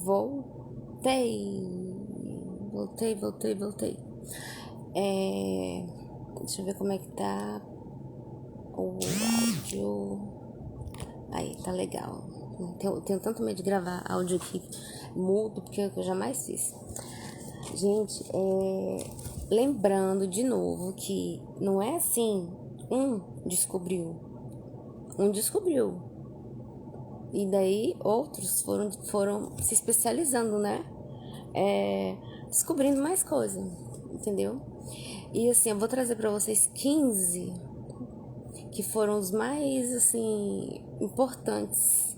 Voltei. Voltei. Deixa eu ver como é que tá o áudio. Aí, tá legal. Tenho tanto medo de gravar áudio aqui mudo, porque eu jamais fiz. Gente, lembrando de novo que não é assim, um descobriu. E daí outros foram se especializando, né? Descobrindo mais coisa, entendeu? E assim, eu vou trazer para vocês 15 que foram os mais, assim, importantes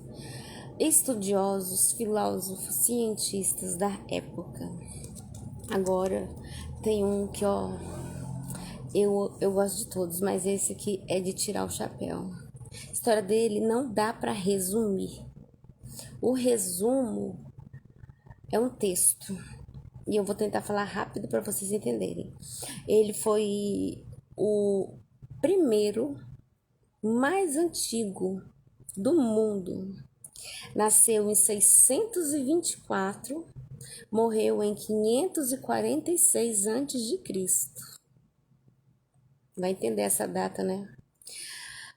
estudiosos, filósofos, cientistas da época. Agora, tem um que, ó, eu gosto de todos, mas esse aqui é de tirar o chapéu. A história dele não dá para resumir. O resumo é um texto. E eu vou tentar falar rápido para vocês entenderem. Ele foi o primeiro mais antigo do mundo. Nasceu em 624, morreu em 546 a.C. Vai entender essa data, né?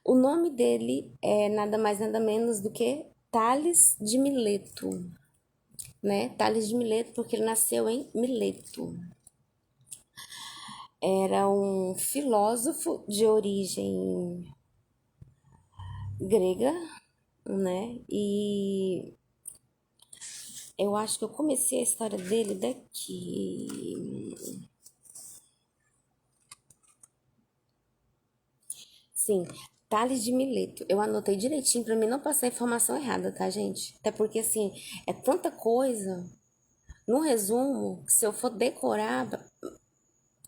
O nome dele é nada mais nada menos do que Tales de Mileto, né? Tales de Mileto, porque ele nasceu em Mileto. Era um filósofo de origem grega, né? E eu acho que eu comecei a história dele daqui. Sim, Tales de Mileto. Eu anotei direitinho pra mim não passar a informação errada, tá, gente? Até porque, assim, é tanta coisa. No resumo, que se eu for decorar,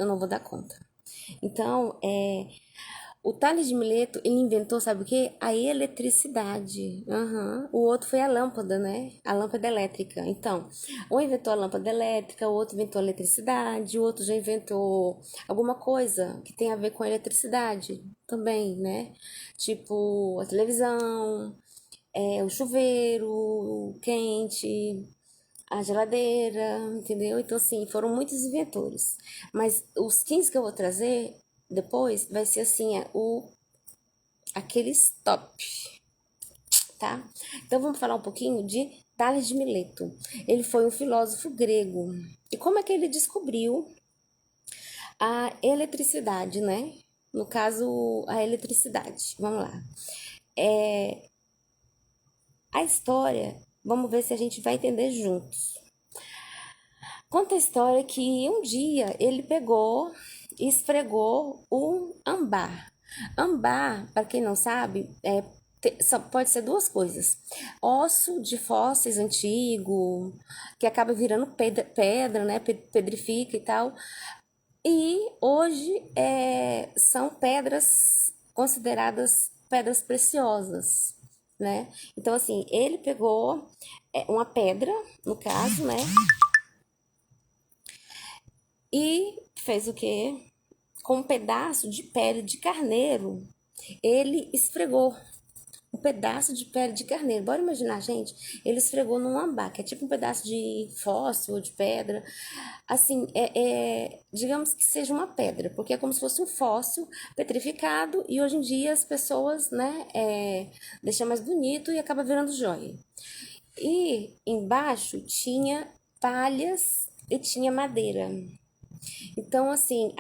eu não vou dar conta. Então, o Tales de Mileto, ele inventou, sabe o quê? A eletricidade. O outro foi a lâmpada, né? A lâmpada elétrica. Então, um inventou a lâmpada elétrica, o outro inventou a eletricidade, o outro já inventou alguma coisa que tem a ver com a eletricidade também, né? Tipo, a televisão, o chuveiro quente, a geladeira, entendeu? Então, assim, foram muitos inventores. Mas os 15 que eu vou trazer depois vai ser assim, aqueles top, tá? Então vamos falar um pouquinho de Tales de Mileto. Ele foi um filósofo grego. E como é que ele descobriu a eletricidade, né? No caso, a eletricidade. Vamos lá. A história, vamos ver se a gente vai entender juntos. Conta a história que um dia ele pegou e esfregou um ambar. Ambar, para quem não sabe, pode ser duas coisas. Osso de fósseis antigo, que acaba virando pedra, né? Pedrifica e tal. E hoje são pedras consideradas pedras preciosas, né? Então, assim, ele pegou uma pedra, no caso, né? E fez o quê? Com um pedaço de pele de carneiro, ele esfregou um pedaço de pele de carneiro. Bora imaginar, gente, ele esfregou num ambar, que é tipo um pedaço de fóssil ou de pedra. Assim, digamos que seja uma pedra, porque é como se fosse um fóssil petrificado e hoje em dia as pessoas, né, deixam mais bonito e acaba virando joia. E embaixo tinha palhas e tinha madeira. Então, assim,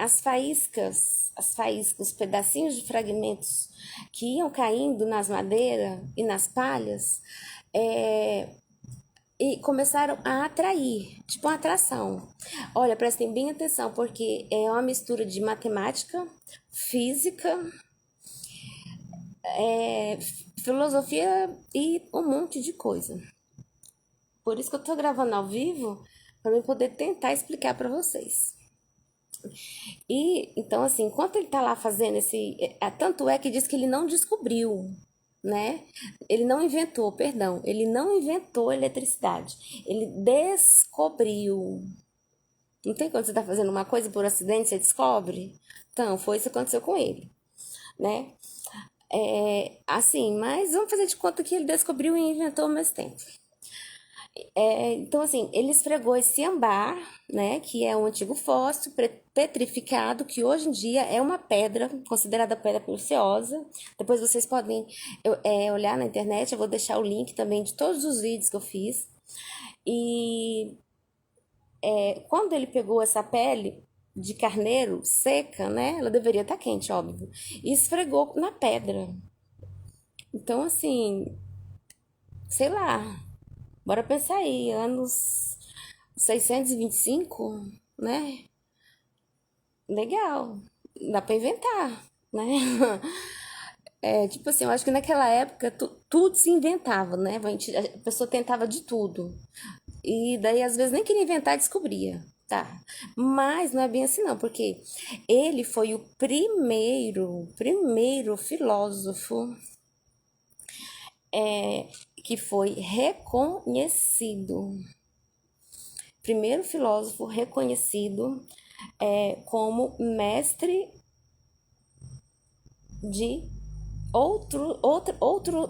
os pedacinhos de fragmentos que iam caindo nas madeiras e nas palhas, e começaram a atrair, tipo uma atração. Olha, prestem bem atenção, porque é uma mistura de matemática, física, filosofia e um monte de coisa. Por isso que eu tô gravando ao vivo, para eu poder tentar explicar para vocês. E, então, assim, enquanto ele tá lá fazendo tanto é que diz que ele não descobriu, né? Ele não inventou, perdão, ele não inventou eletricidade. Ele descobriu. Não tem quando você tá fazendo uma coisa por acidente, você descobre? Então, foi isso que aconteceu com ele, né? Assim, mas vamos fazer de conta que ele descobriu e inventou ao mesmo tempo. Então, assim, ele esfregou esse ambar, né, que é um antigo fóssil petrificado, que hoje em dia é uma pedra, considerada pedra preciosa. Depois vocês podem olhar na internet, eu vou deixar o link também de todos os vídeos que eu fiz. E quando ele pegou essa pele de carneiro seca, né, ela deveria estar quente, óbvio, e esfregou na pedra. Então, assim, sei lá, bora pensar aí, anos 625, né? Legal, dá pra inventar, né? Tipo assim, eu acho que naquela época tudo se inventava, né? A pessoa tentava de tudo. E daí, às vezes, nem queria inventar e descobria. Tá. Mas não é bem assim, não, porque ele foi o primeiro filósofo que foi reconhecido. Primeiro filósofo reconhecido como mestre de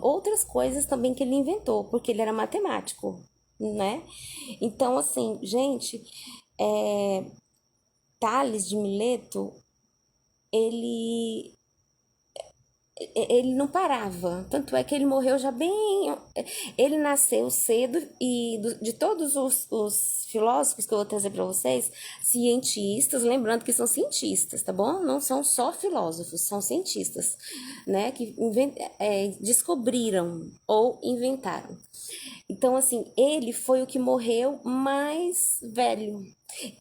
outras coisas também que ele inventou, porque ele era matemático, né? Então, assim, gente, Tales de Mileto, ele ele não parava. Tanto é que ele morreu já bem. Ele nasceu cedo e de todos os filósofos que eu vou trazer para vocês, cientistas, lembrando que são cientistas, tá bom? Não são só filósofos, são cientistas, né? Que descobriram ou inventaram. Então, assim, ele foi o que morreu mais velho.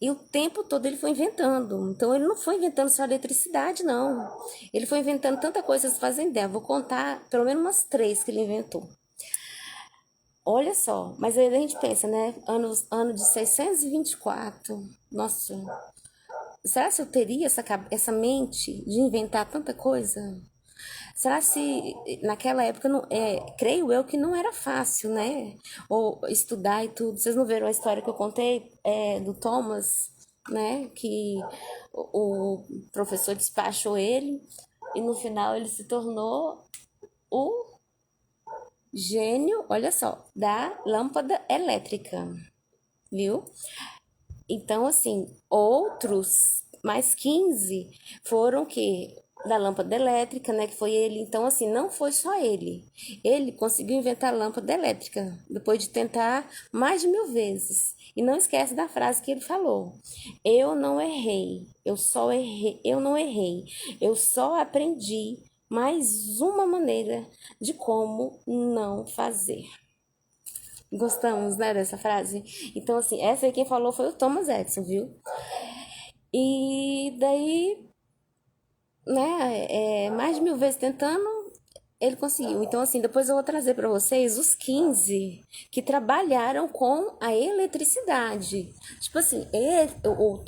E o tempo todo ele foi inventando. Então, ele não foi inventando só eletricidade, não. Ele foi inventando tanta coisa, vocês fazem ideia. Vou contar pelo menos umas três que ele inventou. Olha só, mas aí a gente pensa, né? Ano de 624. Nossa, será que eu teria essa mente de inventar tanta coisa? Será se naquela época, não, creio eu que não era fácil, né? Ou estudar e tudo. Vocês não viram a história que eu contei do Thomas, né? Que o professor despachou ele e no final ele se tornou o gênio, olha só, da lâmpada elétrica, viu? Então, assim, outros, mais 15 foram que da lâmpada elétrica, né, que foi ele. Então, assim, não foi só ele. Ele conseguiu inventar a lâmpada elétrica, depois de tentar mais de 1000 vezes. E não esquece da frase que ele falou: eu não errei, eu não errei, eu só aprendi mais uma maneira de como não fazer. Gostamos, né, dessa frase? Então, assim, essa aí quem falou foi o Thomas Edison, viu? E daí, né, mais de 1000 vezes tentando, ele conseguiu. Então, assim, depois eu vou trazer para vocês os 15 que trabalharam com a eletricidade. Tipo assim,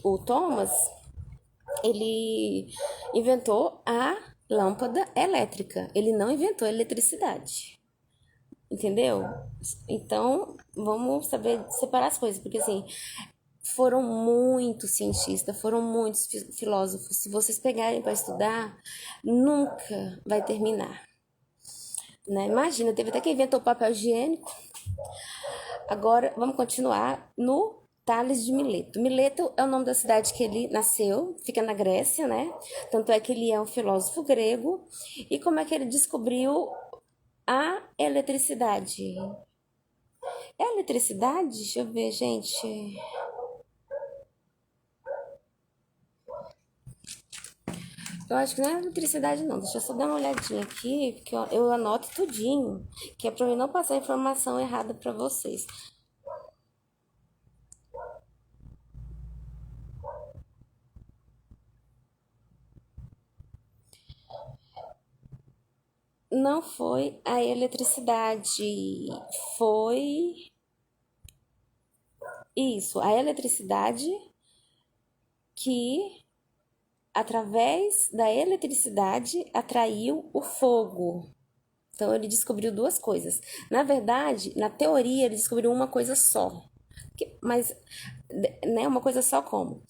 o Thomas, ele inventou a lâmpada elétrica. Ele não inventou a eletricidade. Entendeu? Então, vamos saber separar as coisas, porque assim, foram muitos cientistas, foram muitos filósofos. Se vocês pegarem para estudar, nunca vai terminar. Né? Imagina, teve até quem inventou papel higiênico. Agora, vamos continuar no Tales de Mileto. Mileto é o nome da cidade que ele nasceu, fica na Grécia, né? Tanto é que ele é um filósofo grego. E como é que ele descobriu a eletricidade? É eletricidade? Deixa eu ver, gente. Eu acho que não é eletricidade, não. Deixa eu só dar uma olhadinha aqui, porque eu anoto tudinho, que é pra eu não passar informação errada pra vocês. Não foi a eletricidade, foi isso, a eletricidade que, através da eletricidade, atraiu o fogo. Então ele descobriu duas coisas. Na verdade, na teoria, ele descobriu uma coisa só. Mas, né, uma coisa só como?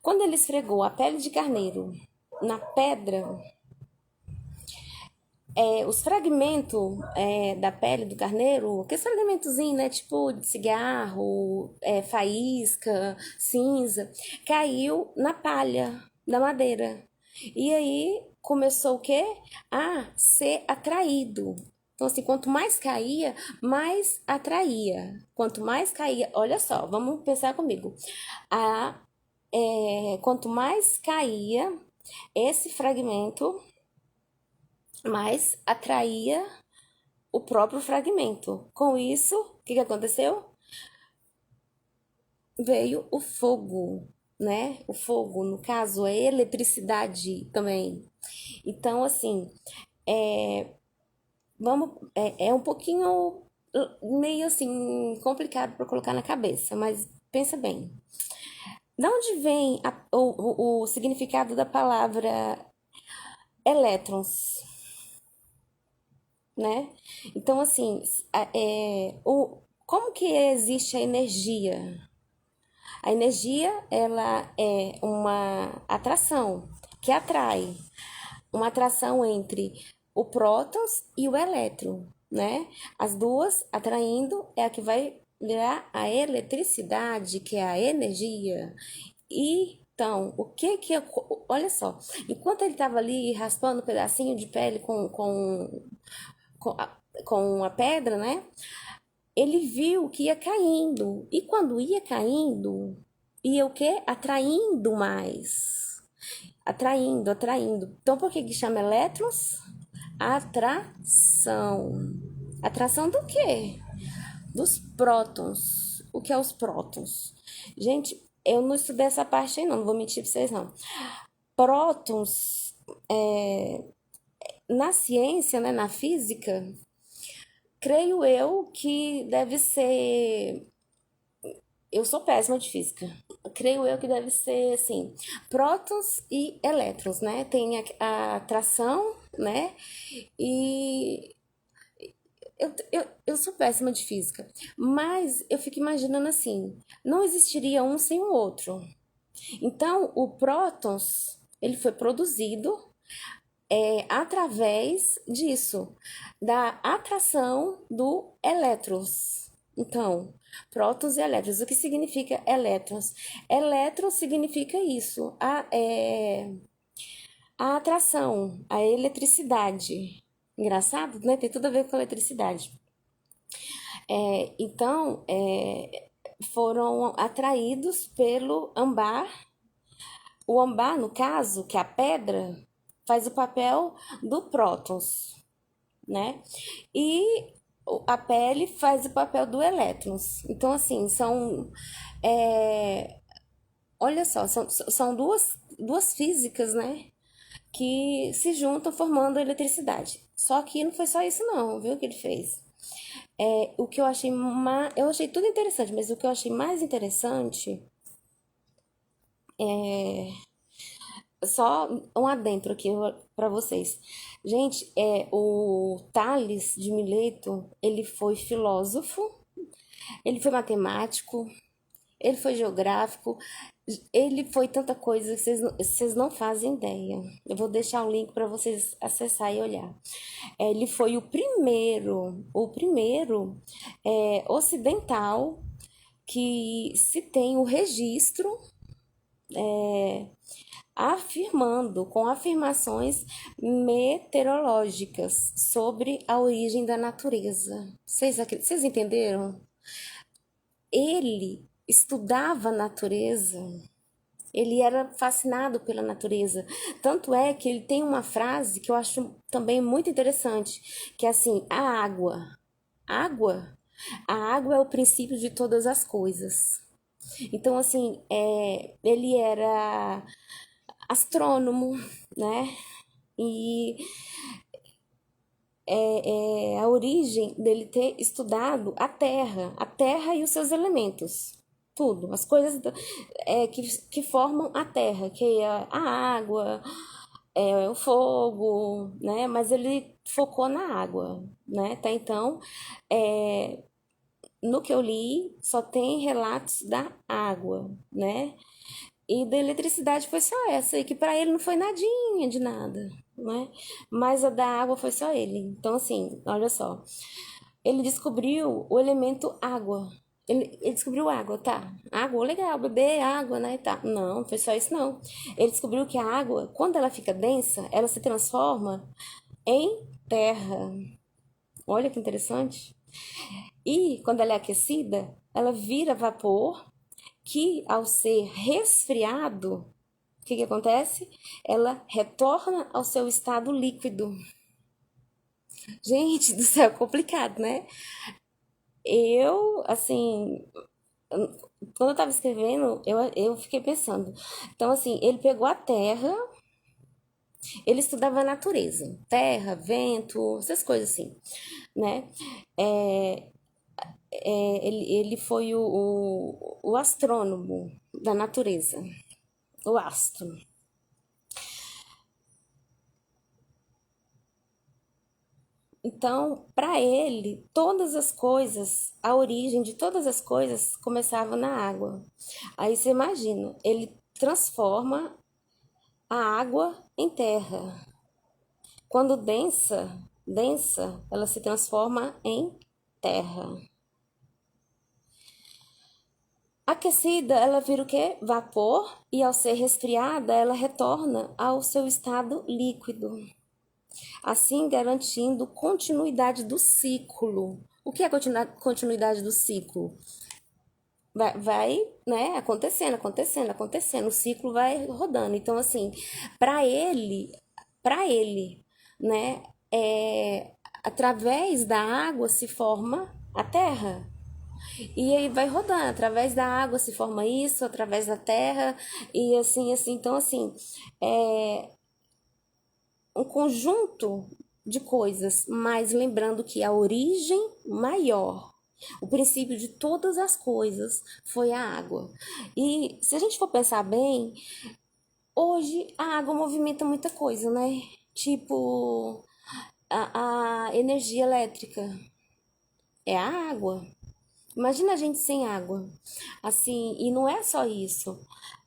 Quando ele esfregou a pele de carneiro na pedra, Os fragmentos da pele do carneiro, aqueles fragmentozinhos, né? Tipo de cigarro, faísca, cinza, caiu na palha da madeira. E aí começou o quê? A ser atraído. Então, assim, quanto mais caía, mais atraía. Quanto mais caía, olha só, vamos pensar comigo. A, quanto mais caía esse fragmento, mais atraía o próprio fragmento. Com isso, o que aconteceu? Veio o fogo, né? O fogo, no caso, a eletricidade também. Então, assim, é um pouquinho meio assim complicado para colocar na cabeça, mas pensa bem. De onde vem o significado da palavra elétrons, né? Então, assim, como que existe a energia? A energia, ela é uma atração que atrai, uma atração entre o prótons e o elétron, né? As duas atraindo é a que vai virar a eletricidade, que é a energia. E então, olha só, enquanto ele estava ali raspando um pedacinho de pele com, a, com a pedra, né? Ele viu que ia caindo. E quando ia caindo, ia o quê? Atraindo mais. Atraindo, atraindo. Então, por que chama elétrons? Atração. Atração do quê? Dos prótons. O que é os prótons? Gente, eu não estudei essa parte aí, não vou mentir pra vocês, não. Prótons, na ciência, né, na física, creio eu que deve ser. Eu sou péssima de física. Creio eu que deve ser assim, prótons e elétrons, né? Tem a atração, né? E eu sou péssima de física, mas eu fico imaginando assim, não existiria um sem o outro. Então, o prótons, ele foi produzido através disso, da atração do elétrons. Então, prótons e elétrons. O que significa elétrons? Elétrons significa isso, a atração, a eletricidade. Engraçado, né? Tem tudo a ver com eletricidade. Então, foram atraídos pelo âmbar. O âmbar, no caso, que é a pedra, faz o papel do prótons, né? E a pele faz o papel do elétrons. Então, assim, é, olha só, são duas físicas, né? Que se juntam formando a eletricidade. Só que não foi só isso, não, viu? Que ele fez. O que eu achei tudo interessante, mas o que eu achei mais interessante só um adentro aqui para vocês. Gente, o Tales de Mileto, ele foi filósofo, ele foi matemático, ele foi geográfico, ele foi tanta coisa que vocês não fazem ideia. Eu vou deixar o link para vocês acessar e olhar. Ele foi o primeiro ocidental que se tem o registro afirmando, com afirmações meteorológicas sobre a origem da natureza. Vocês entenderam? Ele estudava a natureza, ele era fascinado pela natureza. Tanto é que ele tem uma frase que eu acho também muito interessante, que é assim: água, a água é o princípio de todas as coisas. Então, assim, ele era astrônomo, né? E a origem dele ter estudado a Terra e os seus elementos, tudo, as coisas que formam a Terra, que é a água, o fogo, né? Mas ele focou na água, né? Até então, no que eu li, só tem relatos da água, né? E da eletricidade foi só essa, e que para ele não foi nadinha de nada. né? Mas a da água foi só ele. Então, assim, olha só. Ele descobriu o elemento água. Ele descobriu água, tá? Água, legal, beber água, né? Tá. Não, foi só isso, não. Ele descobriu que a água, quando ela fica densa, ela se transforma em terra. Olha que interessante. E quando ela é aquecida, ela vira vapor que, ao ser resfriado, o que acontece? Ela retorna ao seu estado líquido. Gente do céu, complicado, né? Eu, assim, quando eu tava escrevendo, eu fiquei pensando. Então, assim, ele pegou a terra, ele estudava a natureza, terra, vento, essas coisas assim, né? É, ele foi o astrônomo da natureza, o astro. Então, para ele, todas as coisas, a origem de todas as coisas começava na água. Aí você imagina, ele transforma a água em terra. Quando densa, ela se transforma em terra. Aquecida, ela vira o quê? Vapor, e ao ser resfriada, ela retorna ao seu estado líquido, assim garantindo continuidade do ciclo. O que é continuidade do ciclo? Vai, né, acontecendo, o ciclo vai rodando. Então, assim, para ele, para ele, né, através da água se forma a terra. E aí vai rodando, através da água se forma isso, através da terra, e assim. Então, assim, é um conjunto de coisas, mas lembrando que a origem maior, o princípio de todas as coisas foi a água. E se a gente for pensar bem, hoje a água movimenta muita coisa, né? Tipo a energia elétrica é a água. Imagina a gente sem água. Assim, e não é só isso.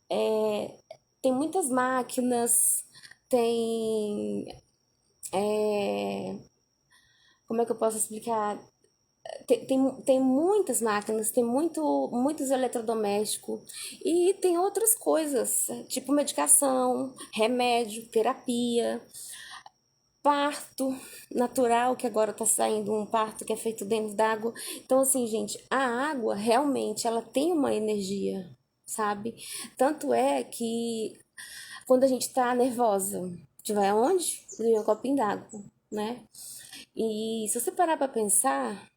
É, tem muitas máquinas, tem. é, Como é que eu posso explicar? Tem muitas máquinas, tem muitos eletrodomésticos e tem outras coisas, tipo medicação, remédio, terapia, parto natural, que agora tá saindo um parto que é feito dentro d'água. Então, assim, gente, a água realmente ela tem uma energia, sabe? Tanto é que quando a gente tá nervosa, a gente vai aonde? Beber um copinho d'água, né? E se você parar para pensar,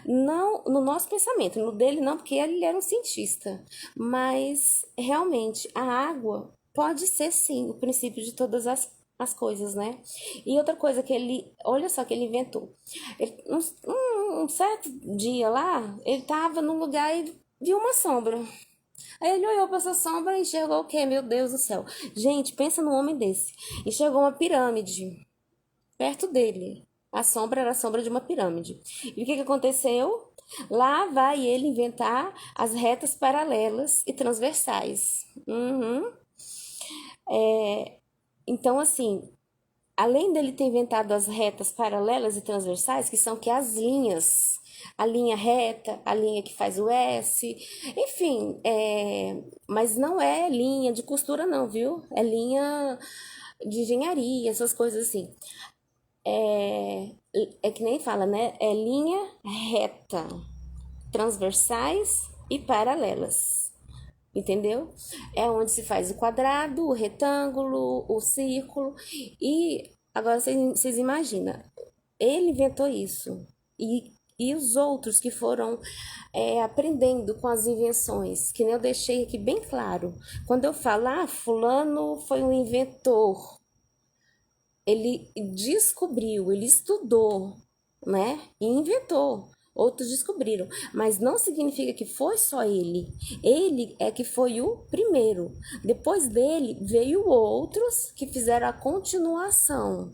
não no nosso pensamento, no dele não, porque ele era um cientista, mas realmente a água pode ser sim o princípio de todas as coisas, né? E outra coisa que ele, olha só que ele inventou. Um certo dia lá, ele tava num lugar e viu uma sombra. Aí ele olhou para essa sombra e enxergou o quê? Meu Deus do céu. Gente, pensa num homem desse. Enxergou uma pirâmide perto dele. A sombra era a sombra de uma pirâmide. E o que aconteceu? Lá vai ele inventar as retas paralelas e transversais. Uhum. Então, assim, além dele ter inventado as retas paralelas e transversais, que são que as linhas, a linha reta, a linha que faz o S, enfim, mas não é linha de costura não, viu? É linha de engenharia, essas coisas assim. É, é que nem fala, né? É linha reta, transversais e paralelas. Entendeu? É onde se faz o quadrado, o retângulo, o círculo. E agora vocês imaginam, ele inventou isso. E os outros que foram aprendendo com as invenções, que nem eu deixei aqui bem claro. Quando eu falar, fulano foi um inventor, ele descobriu, ele estudou, né? E inventou. Outros descobriram, mas não significa que foi só ele. Ele é que foi o primeiro. Depois dele veio outros que fizeram a continuação.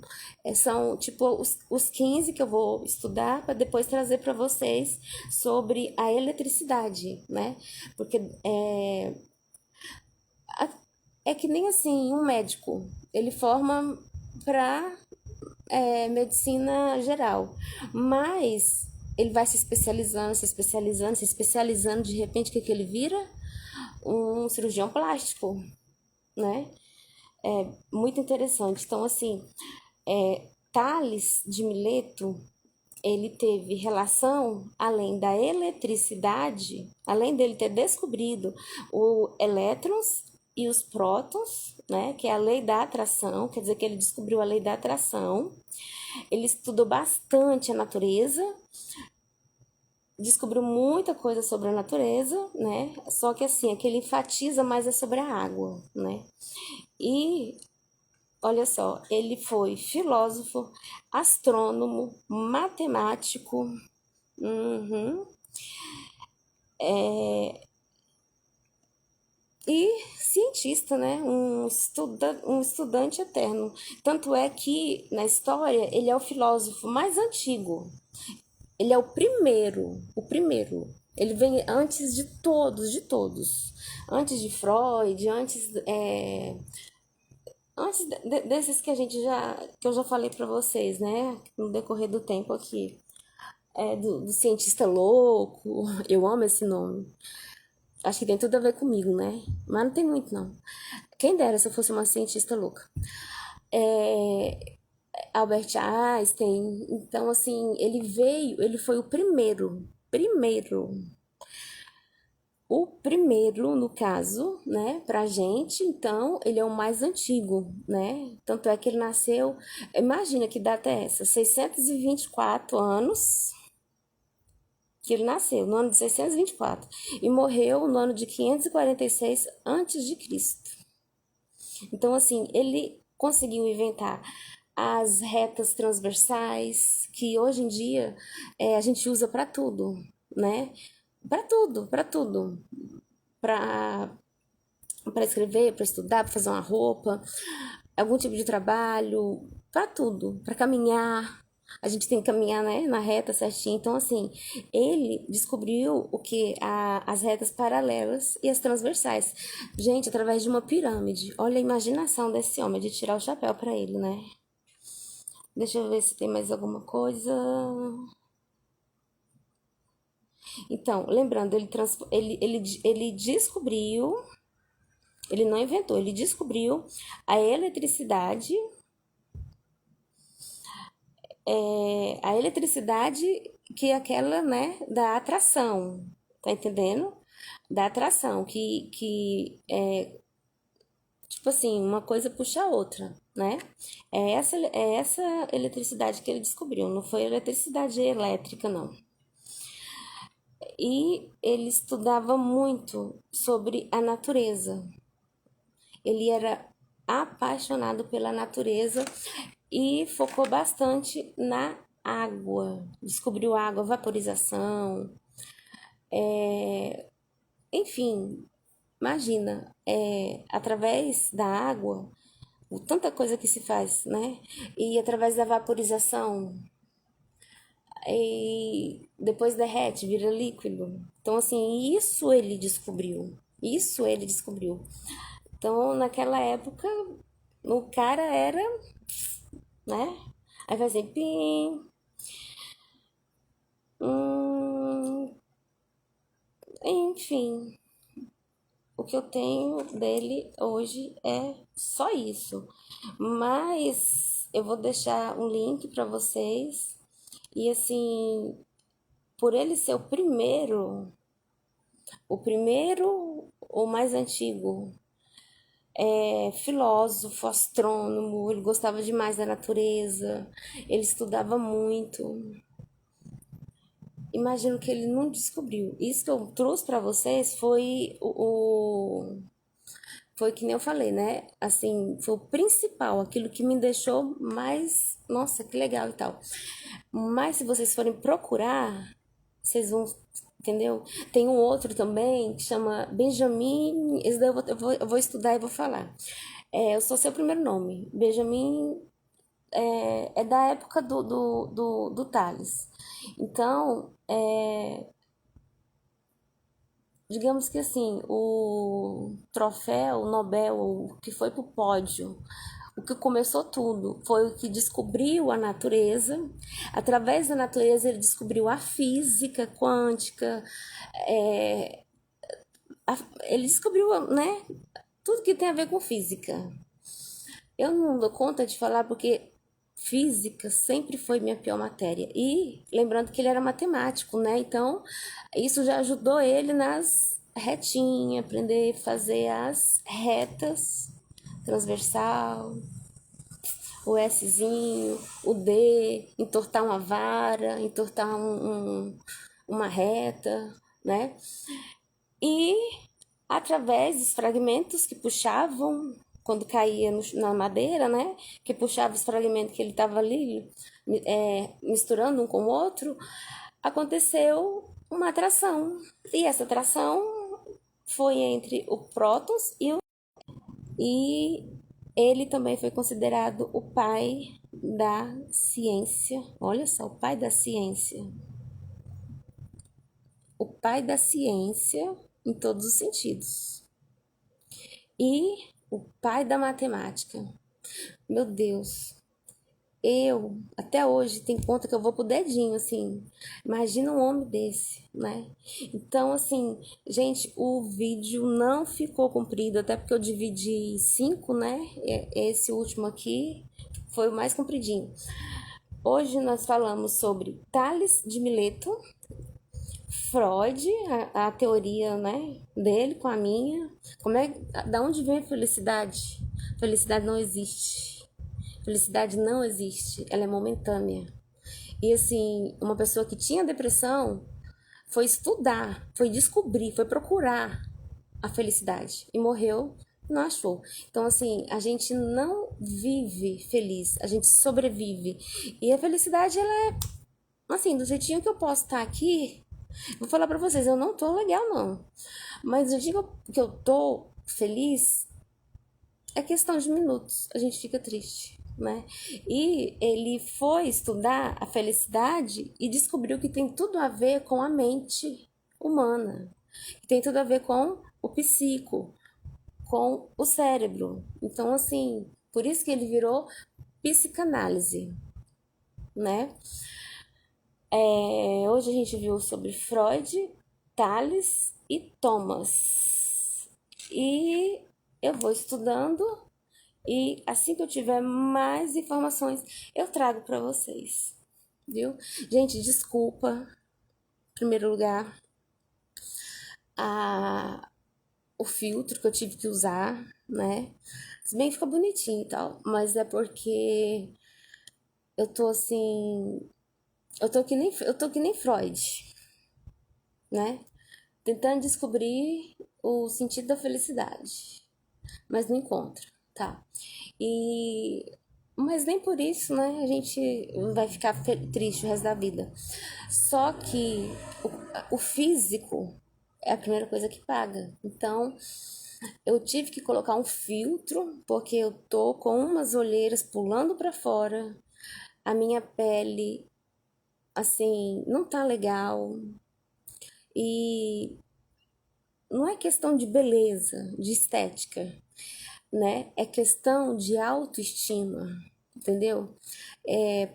São tipo os 15 que eu vou estudar para depois trazer para vocês sobre a eletricidade, né? Porque é que nem assim um médico, ele forma para medicina geral. Mas ele vai se especializando, se especializando, se especializando, de repente, o que ele vira? Um cirurgião plástico, né? É muito interessante. Então, assim, Tales de Mileto, ele teve relação, além da eletricidade, além dele ter descobrido o elétrons e os prótons, né, que é a lei da atração, quer dizer que ele descobriu a lei da atração. Ele estudou bastante a natureza, descobriu muita coisa sobre a natureza, né? Só que assim, é que ele enfatiza mais é sobre a água, né? E olha só, ele foi filósofo, astrônomo, matemático, uhum, e cientista, né? Um estudante eterno. Tanto é que na história ele é o filósofo mais antigo. Ele é o primeiro, o primeiro. Ele vem antes de todos, de todos. Antes de Freud, antes desses que a gente já, que eu já falei para vocês, né, no decorrer do tempo aqui, do cientista louco, eu amo esse nome. Acho que tem tudo a ver comigo, né? Mas não tem muito não. Quem dera se eu fosse uma cientista louca. É, Albert Einstein, então assim, ele foi o primeiro, no caso, né, pra gente, então, ele é o mais antigo, né? Tanto é que ele nasceu, imagina que data é essa? 624 anos que ele nasceu, no ano de 624, e morreu no ano de 546 antes de Cristo. Então, assim, ele conseguiu inventar as retas transversais, que hoje em dia a gente usa para tudo, né? Para tudo, para tudo. Para escrever, para estudar, para fazer uma roupa, algum tipo de trabalho, para tudo, para caminhar. A gente tem que caminhar, né, na reta certinho. Então, assim, ele descobriu o que? As retas paralelas e as transversais. Gente, através de uma pirâmide. Olha a imaginação desse homem de tirar o chapéu para ele, né? Deixa eu ver se tem mais alguma coisa. Então, lembrando, ele descobriu, ele não inventou, ele descobriu a eletricidade, a eletricidade que é aquela, né, da atração, tá entendendo? Da atração, tipo assim, uma coisa puxa a outra, né? É essa eletricidade que ele descobriu, não foi eletricidade elétrica, não. E ele estudava muito sobre a natureza. Ele era apaixonado pela natureza e focou bastante na água. Descobriu água, vaporização, enfim, imagina, através da água, tanta coisa que se faz, né? E através da vaporização, e depois derrete, vira líquido. Então, assim, isso ele descobriu. Isso ele descobriu. Então, naquela época, o cara era, né? Aí vai assim, pim, hum, enfim, o que eu tenho dele hoje é só isso. Mas eu vou deixar um link para vocês. E assim, por ele ser o primeiro, o mais antigo, filósofo, astrônomo, ele gostava demais da natureza, ele estudava muito. Imagino que ele não descobriu. Isso que eu trouxe para vocês foi foi que nem eu falei, né? Assim, foi o principal, aquilo que me deixou mais, nossa, que legal e tal. Mas se vocês forem procurar, vocês vão, entendeu? Tem um outro também que chama Benjamin, esse daí eu vou estudar e vou falar. Eu sou seu primeiro nome. Benjamin é da época do Tales. Então, digamos que assim, o troféu Nobel que foi pro pódio o que começou tudo, foi o que descobriu a natureza. Através da natureza, ele descobriu a física quântica, é, ele descobriu, né, tudo que tem a ver com física. Eu não dou conta de falar porque física sempre foi minha pior matéria. E lembrando que ele era matemático, né? Então, isso já ajudou ele nas retinhas, aprender a fazer as retas, transversal, o Szinho, o D, entortar uma vara, entortar uma reta, né? E através dos fragmentos que puxavam, quando caía na madeira, né? Que puxava os fragmentos que ele estava ali misturando um com o outro, aconteceu uma atração. E essa atração foi entre o prótons e ele também foi considerado o pai da ciência. Olha só, o pai da ciência. O pai da ciência em todos os sentidos. E o pai da matemática. Meu Deus. Eu, até hoje, tem conta que eu vou pro dedinho, assim. Imagina um homem desse, né? Então, assim, gente, o vídeo não ficou comprido, até porque eu dividi em 5, né? Esse último aqui foi o mais compridinho. Hoje nós falamos sobre Tales de Mileto, Freud, a teoria, né, dele com a minha. Da onde vem a felicidade? Felicidade não existe. Felicidade não existe, ela é momentânea. E assim, uma pessoa que tinha depressão foi estudar, foi descobrir, foi procurar a felicidade e morreu, não achou. Então assim, a gente não vive feliz, a gente sobrevive. E a felicidade, ela é assim, do jeitinho que eu posso estar aqui. Vou falar pra vocês, eu não tô legal não. Mas eu digo que eu tô feliz, é questão de minutos. A gente fica triste, né? E ele foi estudar a felicidade e descobriu que tem tudo a ver com a mente humana. Que tem tudo a ver com o psico, com o cérebro. Então, assim, por isso que ele virou psicanálise, né? Hoje a gente viu sobre Freud, Tales e Thomas. E eu vou estudando e assim que eu tiver mais informações, eu trago para vocês, viu? Gente, desculpa, em primeiro lugar, o filtro que eu tive que usar, né? Se bem que fica bonitinho e tal, mas é porque eu tô assim, eu tô que nem Freud, né? Tentando descobrir o sentido da felicidade, mas não encontro, tá? Mas nem por isso, né, a gente vai ficar triste o resto da vida. Só que o físico é a primeira coisa que paga. Então, eu tive que colocar um filtro, porque eu tô com umas olheiras pulando para fora. A minha pele, assim, não tá legal. E não é questão de beleza, de estética, né? É questão de autoestima, entendeu?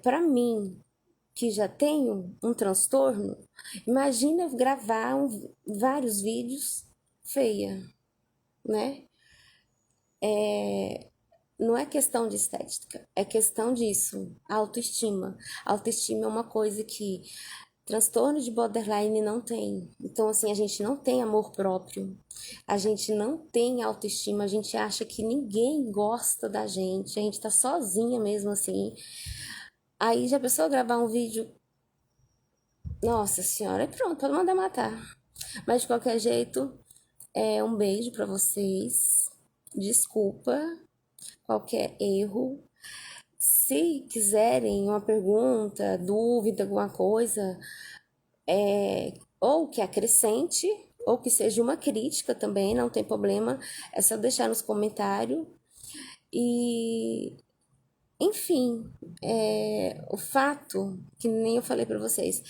Para mim, que já tenho um transtorno, imagina eu gravar vários vídeos feia, né? Não é questão de estética, é questão disso, autoestima. Autoestima é uma coisa que transtorno de borderline não tem. Então, assim, a gente não tem amor próprio, a gente não tem autoestima, a gente acha que ninguém gosta da gente, a gente tá sozinha mesmo, assim. Aí já pensou gravar um vídeo? Nossa senhora, e pronto, pode mandar matar. Mas de qualquer jeito, um beijo pra vocês. Desculpa qualquer erro. Se quiserem uma pergunta, dúvida, alguma coisa, ou que acrescente, ou que seja uma crítica também, não tem problema, é só deixar nos comentários. E, enfim, o fato, que nem eu falei pra vocês,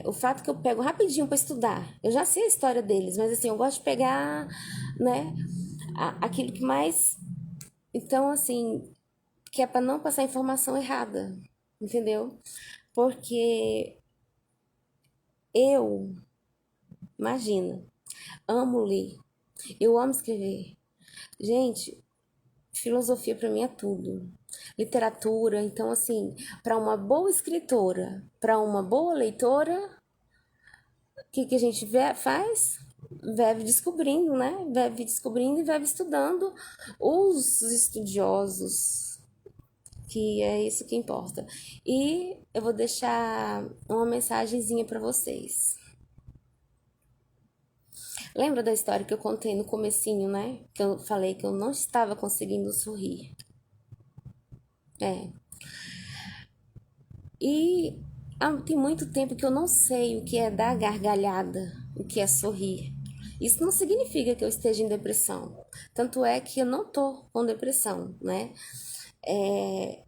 o fato que eu pego rapidinho pra estudar, eu já sei a história deles, mas assim, eu gosto de pegar, né, aquilo que mais Então, assim, que é para não passar informação errada, entendeu? Porque eu, imagina, amo ler, eu amo escrever. Gente, filosofia para mim é tudo. Literatura, então assim, para uma boa escritora, para uma boa leitora, o que a gente faz? Vive descobrindo, né? Vive descobrindo e vive estudando os estudiosos, que é isso que importa. E eu vou deixar uma mensagenzinha para vocês. Lembra da história que eu contei no comecinho, né? Que eu falei que eu não estava conseguindo sorrir. É. E tem muito tempo que eu não sei o que é dar gargalhada, o que é sorrir. Isso não significa que eu esteja em depressão. Tanto é que eu não tô com depressão, né? É,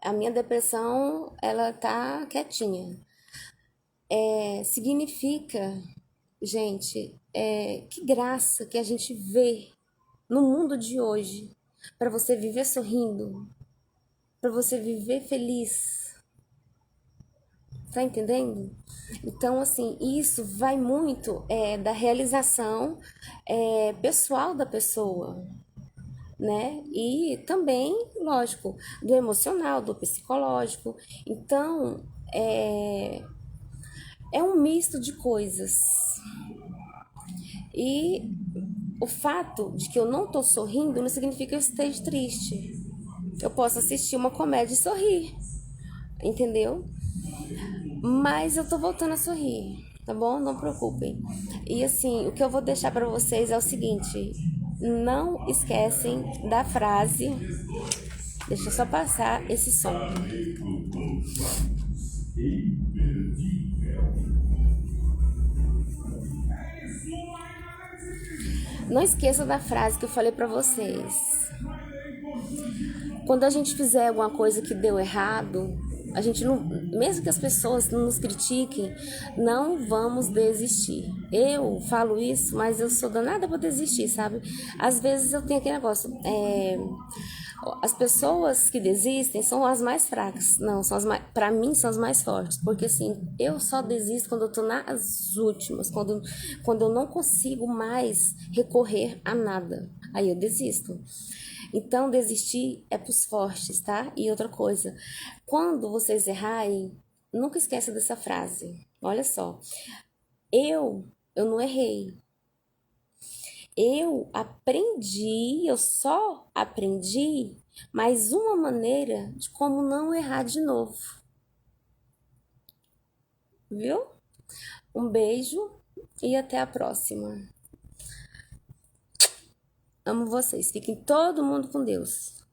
a minha depressão, ela tá quietinha. Significa, gente, que graça que a gente vê no mundo de hoje para você viver sorrindo, para você viver feliz. Tá entendendo? Então, assim, isso vai muito da realização pessoal da pessoa, né? E também, lógico, do emocional, do psicológico. Então, é um misto de coisas. E o fato de que eu não tô sorrindo não significa que eu esteja triste. Eu posso assistir uma comédia e sorrir, entendeu? Mas eu tô voltando a sorrir, tá bom? Não preocupem. E assim, o que eu vou deixar para vocês é o seguinte: não esquecem da frase. Deixa eu só passar esse som. Não esqueça da frase que eu falei para vocês. Quando a gente fizer alguma coisa que deu errado, a gente não, mesmo que as pessoas nos critiquem, não vamos desistir. Eu falo isso, mas eu sou danada pra desistir, sabe? Às vezes eu tenho aquele negócio, as pessoas que desistem são as mais fracas. Não, são as mais, para mim são as mais fortes, porque assim, eu só desisto quando eu tô nas últimas, quando eu não consigo mais recorrer a nada. Aí eu desisto. Então, desistir é pros fortes, tá? E outra coisa, quando vocês errarem, nunca esqueça dessa frase. Olha só, eu não errei. Eu só aprendi mais uma maneira de como não errar de novo. Viu? Um beijo e até a próxima. Amo vocês. Fiquem todo mundo com Deus.